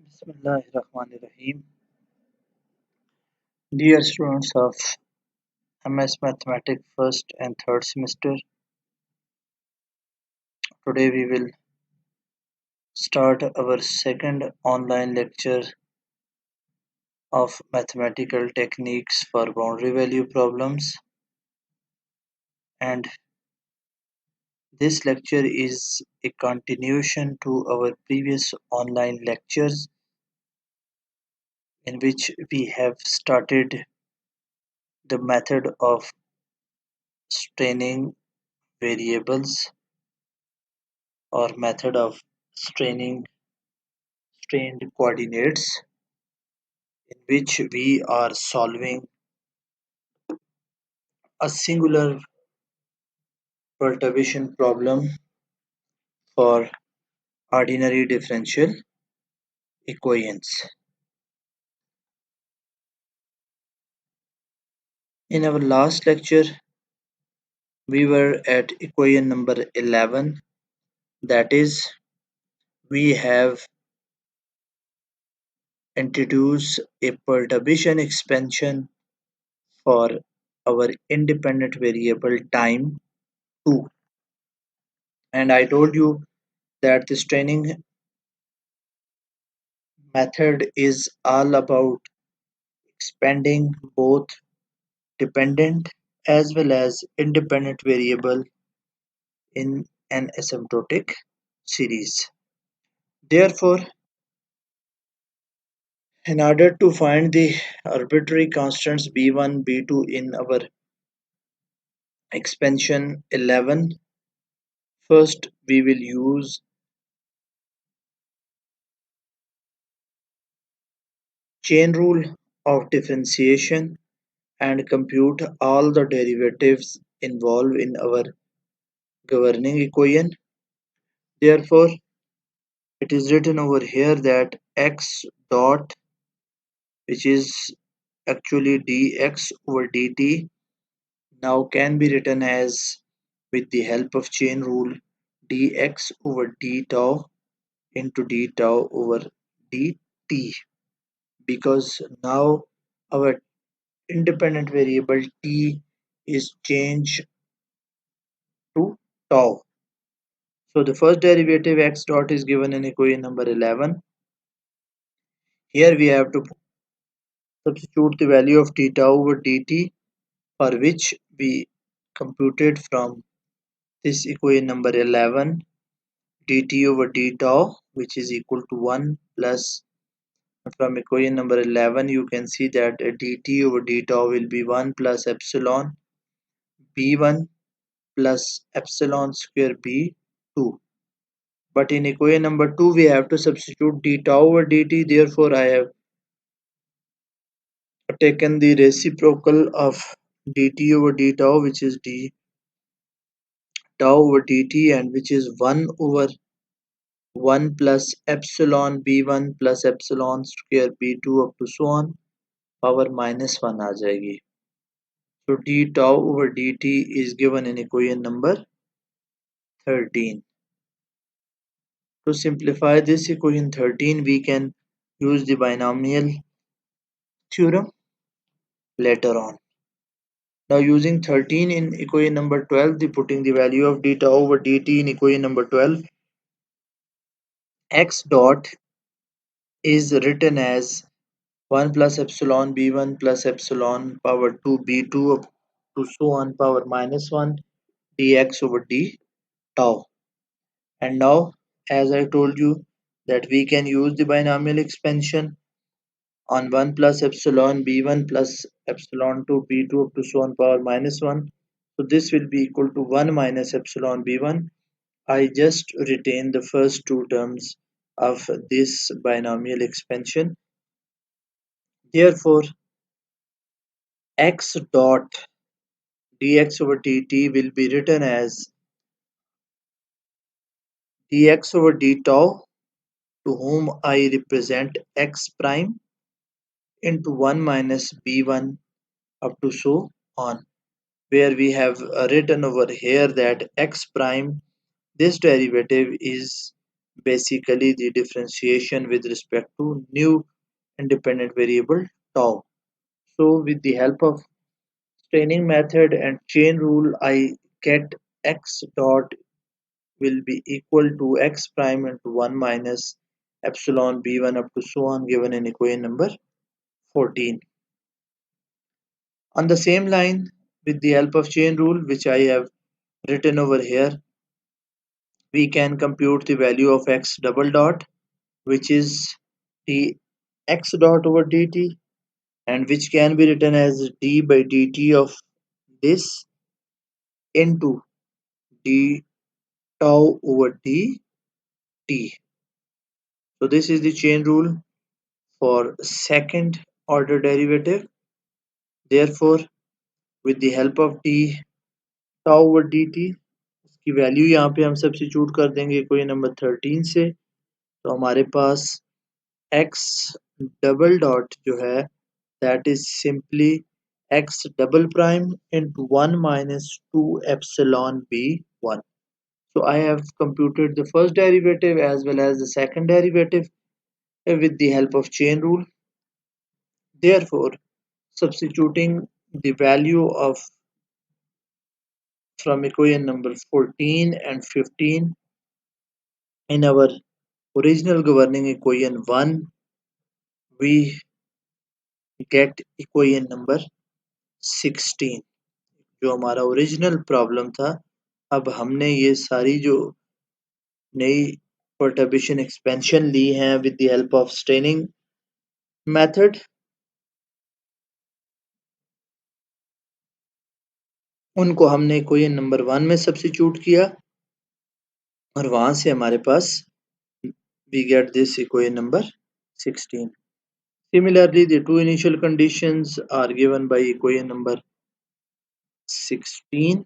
Bismillahirrahmanirrahim. Dear students of MS Mathematics first and third semester, today we will start our second online lecture of mathematical techniques for boundary value problems, and this lecture is a continuation to our previous online lectures in which we have started the method of straining variables or method of straining strained coordinates in which we are solving a singular perturbation problem for ordinary differential equations. In our last lecture, we were at equation number 11, that is, we have introduced a perturbation expansion for our independent variable time 2. And I told you that the straining method is all about expanding both dependent as well as independent variable in an asymptotic series. Therefore, in order to find the arbitrary constants b1, b2 in our expansion 11, first we will use chain rule of differentiation and compute all the derivatives involved in our governing equation. Therefore, it is written over here that x dot, which is actually dx over dt, now can be written as, with the help of chain rule, dx over d tau into d tau over dt, because now our independent variable t is changed to tau. So the first derivative x dot is given in equation number 11. Here we have to substitute the value of d tau over dt, for which we computed from this equation number 11 dt over d tau, which is equal to 1 plus, from equation number 11 you can see that dt over d tau will be 1 plus epsilon b1 plus epsilon square b2. But in equation number 2 we have to substitute d tau over dt, therefore I have taken the reciprocal of dt over d tau, which is d tau over dt, and which is 1 over 1 plus epsilon b1 plus epsilon square b2 up to so on, power minus 1 आ जाएगी. So d tau over dt is given in equation number 13. To simplify this equation 13, we can use the binomial theorem later on. Now using 13 in equation number 12, the putting the value of d tau over dt in equation number 12, x dot is written as 1 plus epsilon b1 plus epsilon power 2 b2 up to so on power minus 1 dx over d tau. And now, as I told you, that we can use the binomial expansion on 1 plus epsilon b1 plus epsilon 2 b2 up to so on power minus 1. So this will be equal to 1 minus epsilon b1. I just retain the first two terms of this binomial expansion. Therefore, x dot dx over dt will be written as dx over d tau, to whom I represent x prime, into 1 minus b1 up to so on, where we have written over here that x prime, this derivative is basically the differentiation with respect to new independent variable tau. So with the help of staining method and chain rule, I get x dot will be equal to x prime into 1 minus epsilon b1 up to so on, given in equation number 14. On the same line, with the help of chain rule, which I have written over here, we can compute the value of x double dot, which is dx dot over dt, and which can be written as d by dt of this into d tau over dt. So this is the chain rule for second order derivative. Therefore, with the help of d tau over dt, इसकी value यहाँ पे हम substitute कर देंगे कोई number 13 से, तो हमारे पास x डबल डॉट जो है that is simply x double prime into 1 minus 2 epsilon b1. So I have computed the first derivative as well as the second derivative with the help of chain rule. Therefore, substituting the value of from equation number 14 and 15 in our original governing equation 1, we get equation number 16. जो हमारा original problem था, अब हमने ये सारी जो नई perturbation expansion ली हैं with the help of staining method, उनको हमने इक्वेशन नंबर 1 में सब्स्टिट्यूट किया और वहां से हमारे पास we get this equation number 16. Similarly, the two initial conditions are given by equation number 16,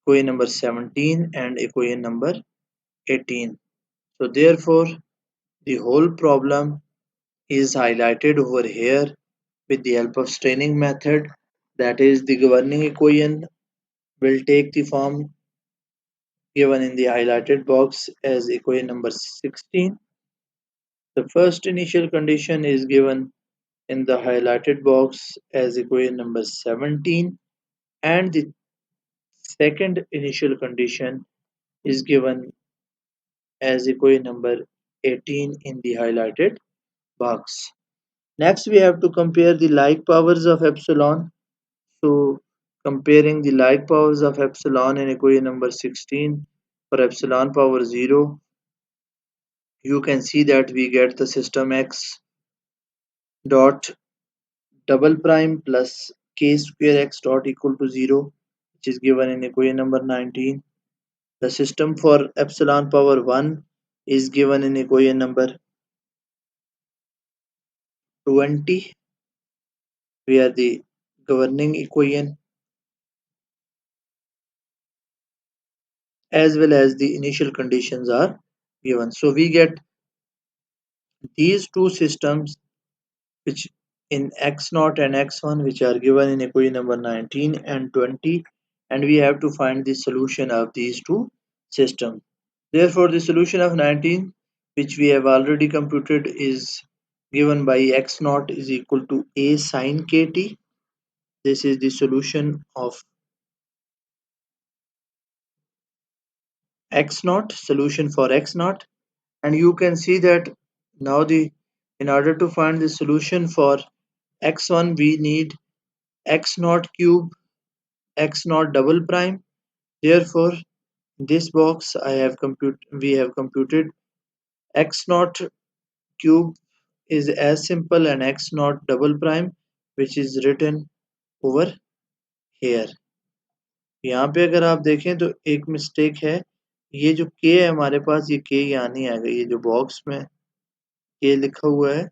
equation number 17 and equation number 18. So therefore, the whole problem is highlighted over here with the help of staining method. That is, the governing equation will take the form given in the highlighted box as equation number 16. The first initial condition is given in the highlighted box as equation number 17, and the second initial condition is given as equation number 18 in the highlighted box. Next, we have to compare the like powers of epsilon. So, comparing the like powers of epsilon in equation number 16 for epsilon power 0, you can see that we get the system x dot double prime plus k square x dot equal to 0, which is given in equation number 19. The system for epsilon power 1 is given in equation number 20, where the governing equation as well as the initial conditions are given. So we get these two systems which in x0 and x1, which are given in equation number 19 and 20, and we have to find the solution of these two systems. Therefore, the solution of 19, which we have already computed, is given by x0 is equal to a sine kt. This is the solution of x0, solution for x0, and you can see that now in order to find the solution for x1, we need x0 cube, x0 double prime. Therefore, this box we have computed x0 cube is as simple and x0 double prime, which is written over here. यहाँ पे अगर आप देखें तो एक mistake है, ये जो k है हमारे पास, ये k यहाँ नहीं आएगा, ये जो बॉक्स में k लिखा हुआ है,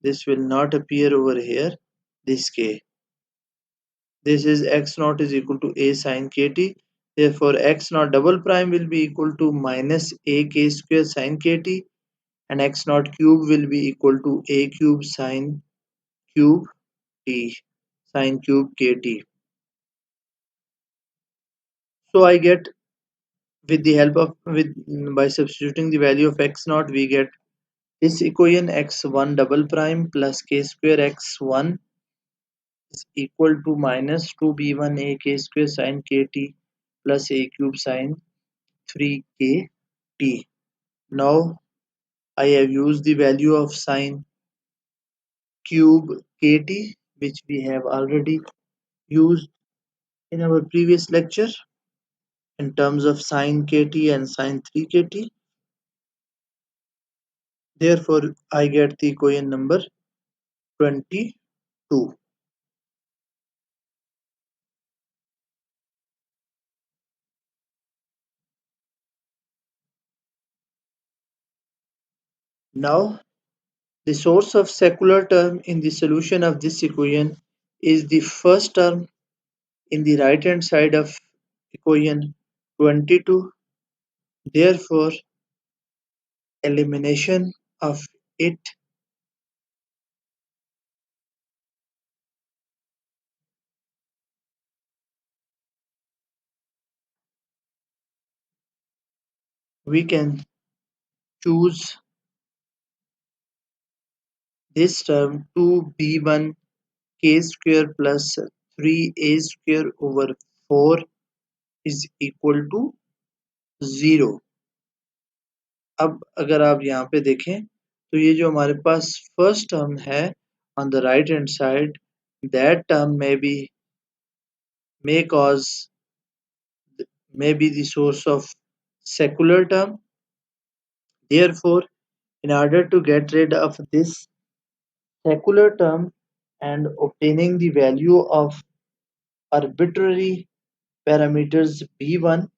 this will not appear over here, this k. This is x naught is equal to a sine kt. Therefore, x naught double prime will be equal to minus a k square sine kt, and x naught cube will be equal to a cube sine cube t, sine cube kt. So I get With the help of with by substituting the value of x naught, we get this equation: x1 double prime plus k square x1 is equal to minus 2b1 a k square sin kt plus a cube sin 3kt. Now I have used the value of sin cube kt, which we have already used in our previous lecture in terms of sin kt and sin 3kt. Therefore, I get the equation number 22. Now, the source of secular term in the solution of this equation is the first term in the right hand side of equation 22. Therefore, elimination of it, we can choose this term 2b1 k square plus 3a square over 4 is equal to 0. अब अगर आप यहाँ पे देखें तो ये जो हमारे पास फर्स्ट टर्म है on the right hand side, that term may cause may be the source of secular term. Therefore, in order to get rid of this secular term and obtaining the value of arbitrary parameters b1,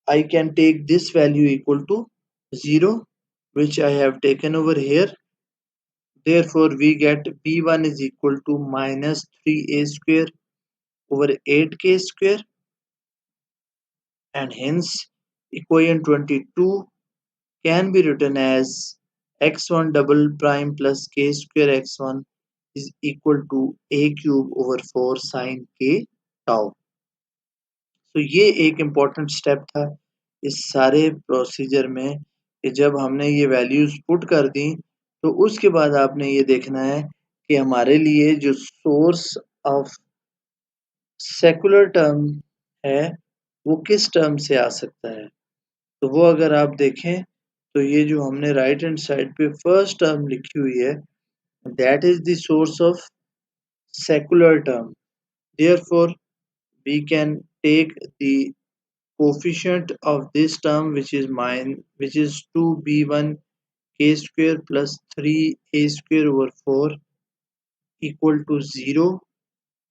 I can take this value equal to 0, which I have taken over here. Therefore, we get b1 is equal to minus 3a square over 8k square, and hence equation 22 can be written as x1 double prime plus k square x1 is equal to a cube over 4 sin k tau. तो ये एक important step था इस सारे procedure में कि जब हमने ये वैल्यूज पुट कर दी तो उसके बाद आपने ये देखना है कि हमारे लिए जो सोर्स ऑफ सेकुलर टर्म है वो किस टर्म से आ सकता है। तो वो अगर आप देखें तो ये जो हमने राइट हैंड साइड पे फर्स्ट टर्म लिखी हुई है, that is the source of secular term. Therefore we can take the coefficient of this term, which is 2b1 k square plus 3a square over 4 equal to 0,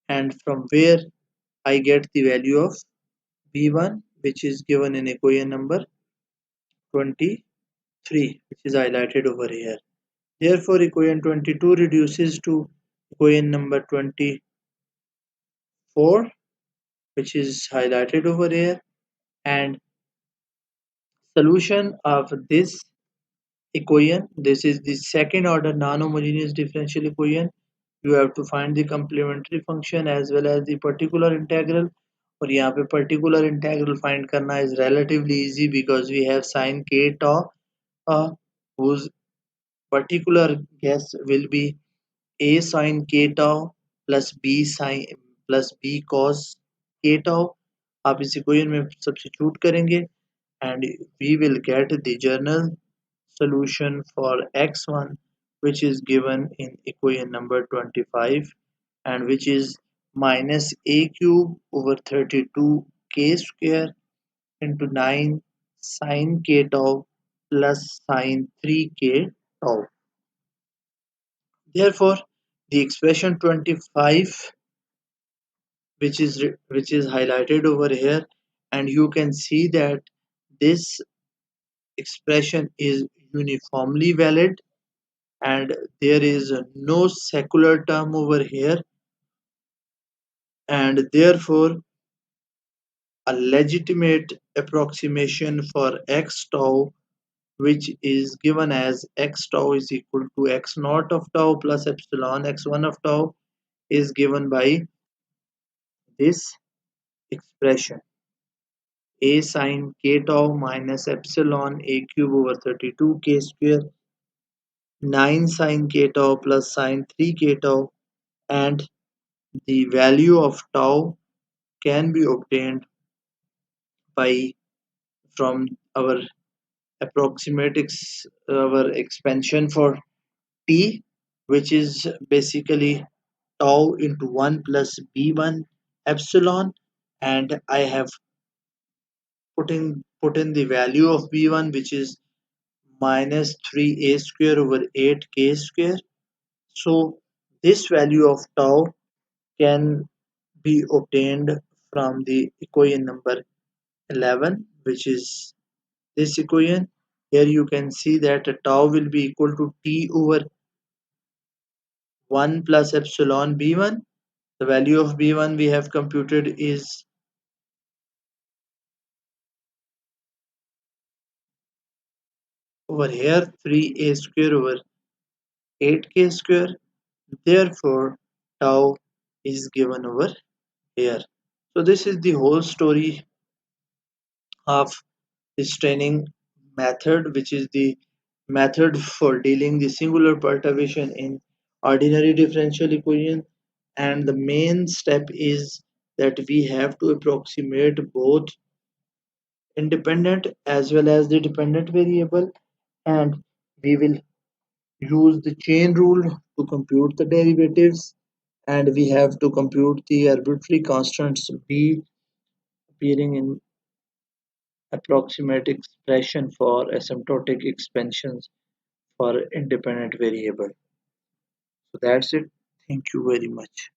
and from where I get the value of b1, which is given in equation number 23, which is highlighted over here. Therefore, equation 22 reduces to equation number 24, which is highlighted over here, and solution of this equation, this is the second order non-homogeneous differential equation. You have to find the complementary function as well as the particular integral, और यहाँ पे particular integral find करना is relatively easy because we have sin k tau, whose particular guess will be a sin k tau plus b cos k tau. आप इस equation में substitute करेंगे and we will get the general solution for x1, which is given in equation number 25, and which is minus a cube over 32 k square into 9 sin k tau plus sin 3k tau. Therefore, the expression 25, which is highlighted over here, and you can see that this expression is uniformly valid and there is no secular term over here, and therefore a legitimate approximation for x tau, which is given as x tau is equal to x naught of tau plus epsilon x1 of tau, is given by this expression. a sine k tau minus epsilon a cube over 32 k square, 9 sine k tau plus sine 3 k tau, and the value of tau can be obtained by from our our expansion for t, which is basically tau into 1 plus b1 epsilon, and I have put in the value of b1, which is minus 3a square over 8k square. So this value of tau can be obtained from the equation number 11, which is this equation. Here you can see that tau will be equal to t over 1 plus epsilon b1. The value of b1 we have computed is over here 3a square over 8k square. Therefore, tau is given over here. So this is the whole story of this training method, which is the method for dealing the singular perturbation in ordinary differential equation. And the main step is that we have to approximate both independent as well as the dependent variable, and we will use the chain rule to compute the derivatives, and we have to compute the arbitrary constants b appearing in approximate expression for asymptotic expansions for independent variable. So that's it. Thank you very much.